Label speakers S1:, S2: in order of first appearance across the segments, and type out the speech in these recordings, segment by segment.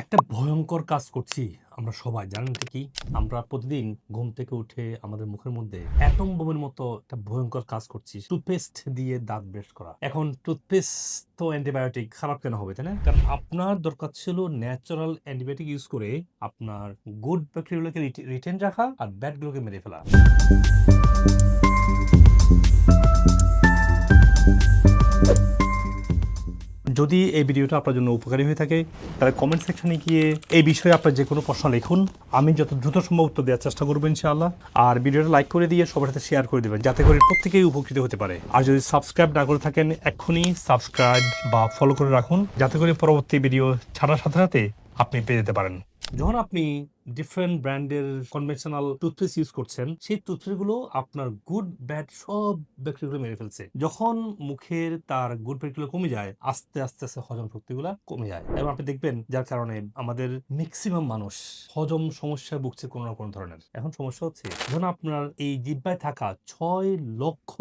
S1: একটা ভয়ঙ্কর কাজ করছি আমরা সবাই। জানেন এটা কি? আমরা প্রতিদিন ঘুম থেকে উঠে আমাদের মুখের মধ্যে অ্যাটম বোমের মতো একটা ভয়ঙ্কর কাজ করছি। টুথপেস্ট দিয়ে দাঁত ব্রাশ করা। এখন টুথপেস্ট তো অ্যান্টিবায়োটিক, খারাপ কেন হবে, তাই না? কারণ আপনার দরকার ছিল ন্যাচারাল অ্যান্টিবায়োটিক ইউজ করে আপনার গুড ব্যাকটেরিয়াগুলোকে রিটেন রাখা আর ব্যাড গুলোকে মেরে ফেলা। যদি এই ভিডিওটা আপনার জন্য উপকারী হয়ে থাকে তাহলে কমেন্ট সেকশনে গিয়ে এই বিষয়ে আপনার যে কোনো প্রশ্ন লিখুন। আমি যত দ্রুত সম্ভব উত্তর দেওয়ার চেষ্টা করবো ইনশাআল্লাহ। আর ভিডিওটা লাইক করে দিয়ে সবার সাথে শেয়ার করে দেবেন, যাতে করে প্রত্যেকেই উপকৃত হতে পারে। আর যদি সাবস্ক্রাইব না করে থাকেন, এক্ষুনি সাবস্ক্রাইব বা ফলো করে রাখুন, যাতে করে পরবর্তী ভিডিও ছাড়ার সাথে সাথে আপনি পেয়ে যেতে পারেন। যখন আপনি ডিফারেন্ট ব্র্যান্ডের কনভেনশনাল টুথপেস্ট ইউজ করছেন, সেই টুথপেস্টগুলো আপনার গুড ব্যাড সব ব্যাকটেরিয়াগুলো মেরে ফেলছে। যখন মুখের তার গুড ব্যাকটেরিয়া কমে যায়, আস্তে আস্তে আস্তে হজম শক্তিগুলো কমে যায়, এবং আপনি দেখবেন যার কারণে আমাদের ম্যাক্সিমাম মানুষ হজম সমস্যায় ভুগছে কোনো না কোনো ধরনের। এখন সমস্যা হচ্ছে যখন আপনার এই জিহ্বায় থাকা 6 লক্ষ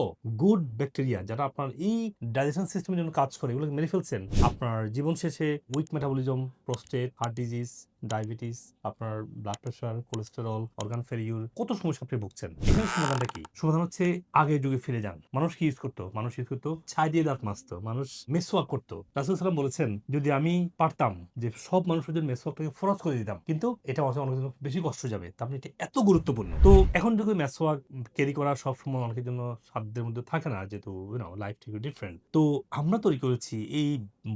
S1: গুড ব্যাকটেরিয়া, যারা আপনার এই ডাইজেশন সিস্টেমের জন্য কাজ করে, এগুলোকে মেরে ফেলছেন, আপনার জীবন শেষে weak metabolism, prostate, heart disease, diabetes, আপনার blood pressure, cholesterol, organ failure, কত সমস্যা আপনি ভুগছেন। এখানে সমাধানটা কি? সমাধান হচ্ছে আগের যুগে ফিরে যান। মানুষ কি ইউজ করতো? মানুষ ইউজ করতো ছাই দিয়ে দাঁত মাজতো, মানুষ মেসওয়াক করতো। রাসূল সাল্লাল্লাহু আলাইহি ওয়াসাল্লাম বলেছেন, যদি আমি পারতাম যে সব মানুষের জন্য মেসওয়াকটাকে ফরজ করে দিতাম, কিন্তু এটা অনেক বেশি কষ্ট যাবে। তার মানে এটা এত গুরুত্বপূর্ণ। তো এখন যদি মেসওয়াক ক্যারি করা সবসময় অনেকের জন্য সাধ্যের মধ্যে থাকে না, যেহেতু লাইফ থেকে ডিফারেন্ট। তো আমরা তৈরি করেছি এই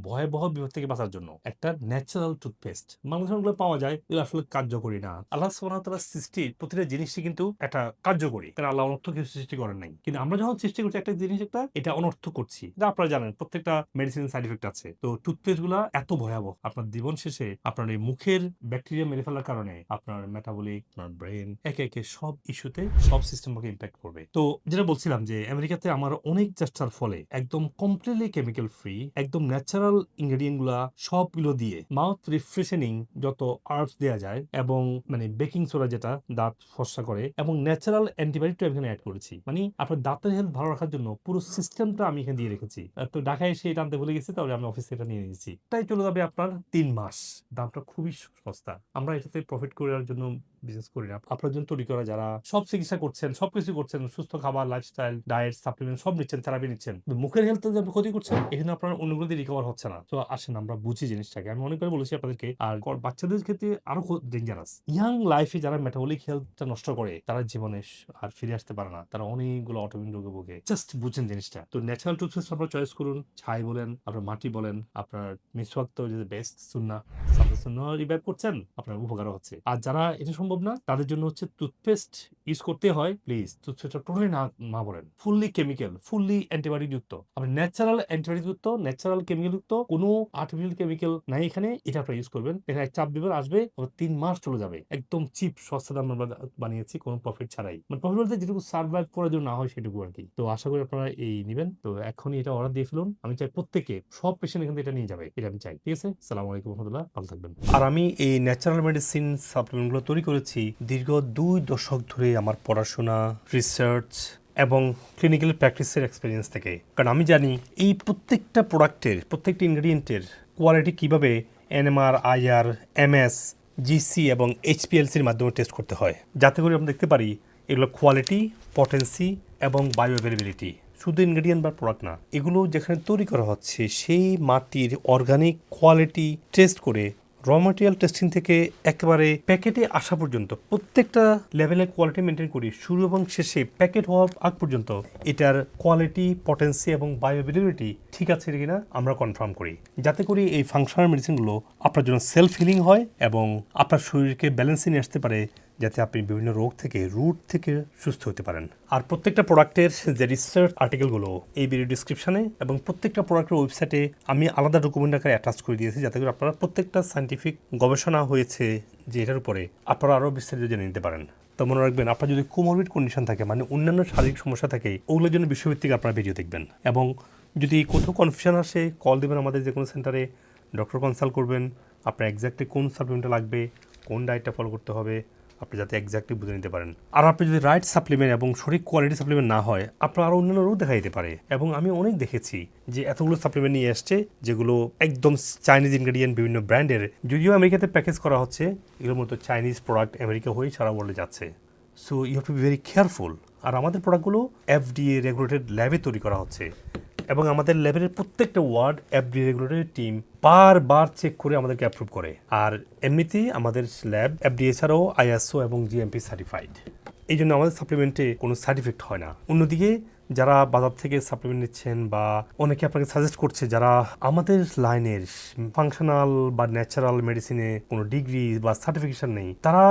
S1: ভয়াবহ বিপদ থেকে বাঁচার জন্য একটা ন্যাচারাল টুথপেস্ট। মানুষগুলো পাওয়া যায়, এগুলো আসলে কার্যকরী না। আল্লাহ সুবহানাহু ওয়া তাআলার সৃষ্টি প্রতিটা জিনিসই কিন্তু একটা কার্যকরী, কারণ আল্লাহ অনর্থক কিছু সৃষ্টি করেন নাই। কিন্তু আমরা যখন সৃষ্টি করছি একটা জিনিস, এটা অনর্থক করছি। যা আপনারা জানেন, প্রত্যেকটা মেডিসিন সাইড ইফেক্ট আছে। তো টুথপেস্ট গুলা এত ভয়াবহ, আপনার জীবন শেষে আপনার এই মুখের ব্যাকটেরিয়া মেরে ফেলার কারণে আপনার মেটাবলিক, আপনার ব্রেন, একে একে সব ইস্যুতে, সব সিস্টেমকে ইম্প্যাক্ট করবে। তো যেটা বলছিলাম যে আমেরিকাতে আমার অনেক চেষ্টার ফলে একদম কমপ্লিটলি কেমিক্যাল ফ্রি, একদম ন্যাচারাল ইনগ্রেডিয়েন্ট গুলা সবগুলো দিয়ে মাউথ রিফ্রেশনিং যত আর্বস দেওয়া যায়, এবং মানে বেকিং সোডা যেটা দাঁত ফর্সা করে, এবং ন্যাচারাল অ্যান্টিবায়োটিক এখানে অ্যাড করেছি। মানে আপনার দাঁতের হেলথ ভালো রাখার জন্য পুরো সিস্টেমটা আমি এখানে দিয়ে রেখেছি। তো ঢাকায় এসে এটা আনতে ভুলে গেছি, তাহলে আমি অফিসে এটা নিয়ে নিয়েছি। তাই চলে যাবে আপনার 3 মাস। দামটা খুবই সস্তা। আমরা এটাতে প্রফিট করার জন্য বিজনেস করি না, আপনার জন্য তৈরি করা। যারা সব চিকিৎসা করছেন, সবকিছু করছেন, সুস্থ খাবার, লাইফস্টাইল, ডায়েট, সাপ্লিমেন্ট সব নিচ্ছেন, থেরাপি নিচ্ছেন, মুখের হেলথ যদি আপনি ক্ষতি করছেন, এখানে আপনার অন্যগুলো দিয়ে রিকভার হচ্ছে না। তো আসেন আমরা বুঝি জিনিসটাকে। আমি অনেকবার বলেছি আপনাদেরকে। আর বাচ্চাদের ক্ষেত্রে আরো ডেঞ্জারাস। ইয়াং লাইফে যারা মেটাবলিক হেলথটা নষ্ট করে, তারা জীবনে আর ফিরে আসতে পারে না। তারা অনেকগুলো অটোইমিউন রোগে ভোগে। জাস্ট বুঝেন জিনিসটা। তো ন্যাচারাল টুথপেস্ট আপনারা চয়েস করুন। ছাই বলেন, আপনার মাটি বলেন, আপনার মিসওয়াক তো বেস্ট, সুন্নাহ রিভাইভ করছেন, আপনার উপকারও হচ্ছে। আর যারা এটা সম্ভব না, তাদের জন্য হচ্ছে টুথপেস্ট ইউজ করতে হয়, প্লিজ টুথপেস্টটা টোটালি না বলেন। ফুললি কেমিক্যাল, ফুললি অ্যান্টিবায়োটিক যুক্ত, আপনি ন্যাচারাল অ্যান্টিবায়োটিক যুক্ত, ন্যাচারাল কেমিক্যাল যুক্ত, কোনো আর্টিফিশিয়াল কেমিক্যাল নাই এখানে। এটা আপনারা ইউজ করবেন। এখানে চাপ দিবেন, আসবে, 3 মাস চলে যাবে। একদম চিপ, সস্তা দাম আমরা বানিয়েছি, কোনো প্রফিট ছাড়াই। মানে প্রফিট বলতে যেটুকু সার্ভাইভ করার জন্য না হয় সেটুকু আর কি। তো আশা করি আপনারা এই নিবেন। তো এখনই এটা অর্ডার দিয়ে ফেলুন। আমি চাই প্রত্যেকে, সব পেশেন্ট এখান থেকে এটা নিয়ে যাবে, এটা আমি চাই। ঠিক আছে? আসসালামু আলাইকুম রহমতুল্লাহ, ভালো থাকবেন। আর আমি এই ন্যাচারাল মেডিসিন সাপ্লিমেন্টগুলো তৈরি করেছি দীর্ঘ 2 দশক ধরে আমার পড়াশোনা, রিসার্চ এবং ক্লিনিক্যাল প্র্যাকটিসের এক্সপিরিয়েন্স থেকে। কারণ আমি জানি এই প্রত্যেকটা প্রোডাক্টের, প্রত্যেকটা ইনগ্রিডিয়েন্টের কোয়ালিটি কীভাবে এনএমআর, আইআর, এমএস, জিসি এবং এইচপিএলসির মাধ্যমে টেস্ট করতে হয়, যাতে করে আমরা দেখতে পারি এগুলো কোয়ালিটি, পটেন্সি এবং বায়ো অ্যাভেলেবিলিটি। শুধু ইনগ্রেডিয়েন্ট বা প্রোডাক্ট না, এগুলো যেখানে তৈরি করা হচ্ছে সেই মাটির অর্গানিক কোয়ালিটি টেস্ট করে, র ম্যাটেরিয়াল টেস্টিং থেকে একেবারে প্যাকেটে আসা পর্যন্ত প্রত্যেকটা লেভেলের কোয়ালিটি মেনটেন করি। শুরু এবং শেষে প্যাকেট হওয়ার আগ পর্যন্ত এটার কোয়ালিটি, পটেন্সি এবং বায়োঅ্যাভেলেবিলিটি ঠিক আছে কিনা আমরা কনফার্ম করি, যাতে করে এই ফাংশনাল মেডিসিনগুলো আপনার জন্য সেলফ হিলিং হয় এবং আপনার শরীরকে ব্যালেন্সে নিয়ে আসতে পারে, যাতে আপনি বিভিন্ন রোগ থেকে, রুট থেকে সুস্থ হতে পারেন। আর প্রত্যেকটা প্রোডাক্টের যে রিসার্চ আর্টিকেলগুলো এই ভিডিও ডিসক্রিপশনে এবং প্রত্যেকটা প্রোডাক্টের ওয়েবসাইটে আমি আলাদা ডকুমেন্ট আকারে অ্যাটাচ করে দিয়েছি, যাতে করে আপনারা প্রত্যেকটা সায়েন্টিফিক গবেষণা হয়েছে যে এটার উপরে, আপনারা আরও বিস্তারিত জেনে নিতে পারেন। তো মনে রাখবেন, আপনার যদি কোমরবিড কন্ডিশন থাকে, মানে অন্যান্য শারীরিক সমস্যা থাকে, ওগুলোর জন্য বিশ্বভিত্তিক আপনারা ভিডিও দেখবেন। এবং যদি কোথাও কনফিউশন আসে, কল দেবেন আমাদের যে কোনো সেন্টারে, ডক্টর কনসাল্ট করবেন, আপনার এক্স্যাক্টলি কোন সাপ্লিমেন্টটা লাগবে, কোন ডায়েটটা ফলো করতে হবে, আপনি যাতে এক্স্যাক্টলি বুঝে নিতে পারেন। আর আপনি যদি রাইট সাপ্লিমেন্ট এবং সঠিক কোয়ালিটি সাপ্লিমেন্ট না হয়, আপনার আরও অন্যান্য রোগ দেখা দিতে পারে। এবং আমি অনেক দেখেছি যে এতগুলো সাপ্লিমেন্ট নিয়ে আসছে যেগুলো একদম চাইনিজ ইনগ্রেডিয়েন্ট, বিভিন্ন ব্র্যান্ডের, যদিও আমেরিকাতে প্যাকেজ করা হচ্ছে, এগুলোর মতো চাইনিজ প্রোডাক্ট আমেরিকা হয়ে সারা ওয়ার্ল্ডে যাচ্ছে। So you have to be very careful. আর আমাদের প্রোডাক্টগুলো FDA রেগুলেটেড ল্যাবে তৈরি করা হচ্ছে এবং আমাদের ল্যাবের প্রত্যেকটা ওয়ার্ড FDA রেগুলেটেড টিম বারবার চেক করে আমাদেরকে অ্যাপ্রুভ করে। আর এমনিতেই আমাদের ল্যাব FDA ছাড়াও ISO এবং GMP সার্টিফাইড। এই জন্য আমাদের সাপ্লিমেন্টে কোনো সাইড ইফেক্ট হয় না। অন্যদিকে যারা বাজার থেকে সাপ্লিমেন্ট নিচ্ছেন বা অনেকে আপনাকে সাজেস্ট করছে যারা আমাদের লাইনের ফাংশনাল বা ন্যাচারাল মেডিসিনে কোনো ডিগ্রি বা সার্টিফিকেশন নেই, তারা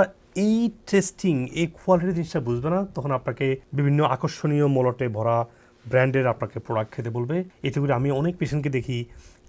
S1: এই টেস্টিং, এই কোয়ালিটির জিনিসটা বুঝবে না। তখন আপনাকে বিভিন্ন আকর্ষণীয় মলটে ভরা ব্র্যান্ডের আপনাকে প্রোডাক্ট খেতে বলবে। এতে করে আমি অনেক পেশেন্টকে দেখি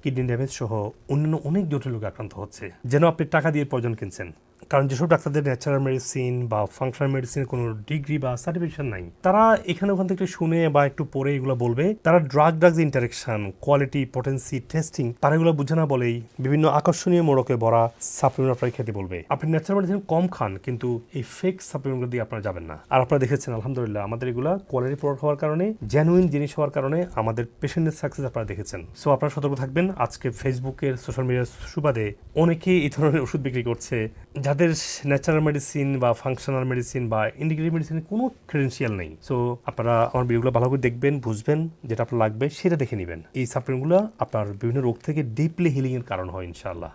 S1: কিডনি ড্যামেজ সহ অন্যান্য অনেক জটিল রোগে আক্রান্ত হচ্ছে, যেন আপনি টাকা দিয়ে প্রয়োজন কিনছেন। কারণ যেসব ডাক্তারদের ন্যাচারাল মেডিসিন বা ফাংশনাল মেডিসিনের কোনো ডিগ্রি বা সার্টিফিকেশন নাই, তারা এখানে ওখান থেকে শুনে বা একটু পরে এগুলো বলবে। তারা drugs interaction, quality, potency, testing, তারা এগুলো বুঝে না বলেই বিভিন্ন আকর্ষণীয় মোড়কে ভরা সাপ্লিমেন্ট আপনাকে খেতে বলবে। আপনি ন্যাচারাল মেডিসিন কম খান, কিন্তু এই ফেক সাপ্লিমেন্টগুলো দিয়ে আপনারা যাবেন না। আর আপনারা দেখেছেন আলহামদুলিল্লাহ আমাদের এগুলা কোয়ালিটি প্রোডাক্ট হওয়ার কারণে, জেনুইন জিনিস হওয়ার কারণে আমাদের পেশেন্টের সাকসেস আপনারা দেখেছেন। সো আপনারা সতর্ক থাকবেন। আজকে ফেসবুকের সোশ্যাল মিডিয়ার সুবাদে অনেকেই এই ধরনের ওষুধ বিক্রি করছে যাদের ন্যাচারাল মেডিসিন বা ফাংশনাল মেডিসিন বা ইন্টিগ্রেটিভ মেডিসিনের কোনো ক্রেডেন্সিয়াল নেই। সো আপনারা আমার ভিডিওগুলো ভালো করে দেখবেন, বুঝবেন, যেটা আপনার লাগবে সেটা দেখে নেবেন। এই সাপ্লিমেন্টগুলো আপনার বিভিন্ন রোগ থেকে ডিপলি হিলিং এর কারণ হয় ইনশাআল্লাহ।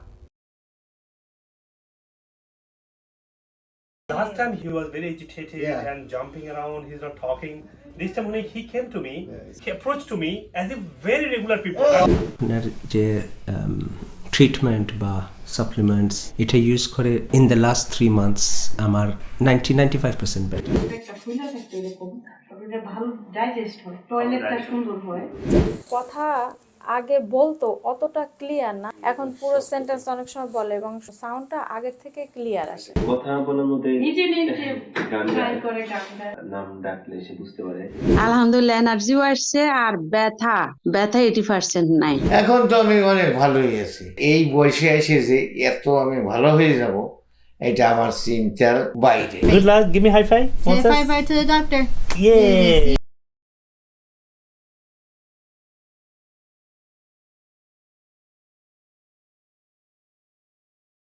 S1: Last time he was very agitated and jumping around, he's not talking. This time when he came to me, he approached to me as if very regular people.
S2: আপনার যে ট্রিটমেন্ট বা supplements এটা use করে in the last 3 months আমার 95% better.
S3: একটা ফুলা থাকতে এরকম ওটা ভালো ডাইজেস্ট হয়, টয়লেটটা সুন্দর হয়।
S4: কথা আগে বলতো অতটা ক্লিয়ার না, এখন পুরো সেন্টেন্স অনেক সময় বলে এবং সাউন্ডটা আগের থেকে ক্লিয়ার আসে।
S5: কথা বলার মধ্যে
S3: নিজে
S5: গান
S3: ট্রাই
S5: গায়,
S3: করে গানটা
S5: নাম ডাকলে সে বুঝতে পারে।
S6: আলহামদুলিল্লাহ এনার্জিও আসছে আর ব্যথা 80% নাই।
S7: এখন তো আমি অনেক ভালোই আছি। এই বয়সে এসে যে এত আমি ভালো হয়ে যাব এটা আমার চিন্তার বাইরে।
S1: Good luck. Give me high five.
S8: Say bye bye to the doctor.
S1: Yeah.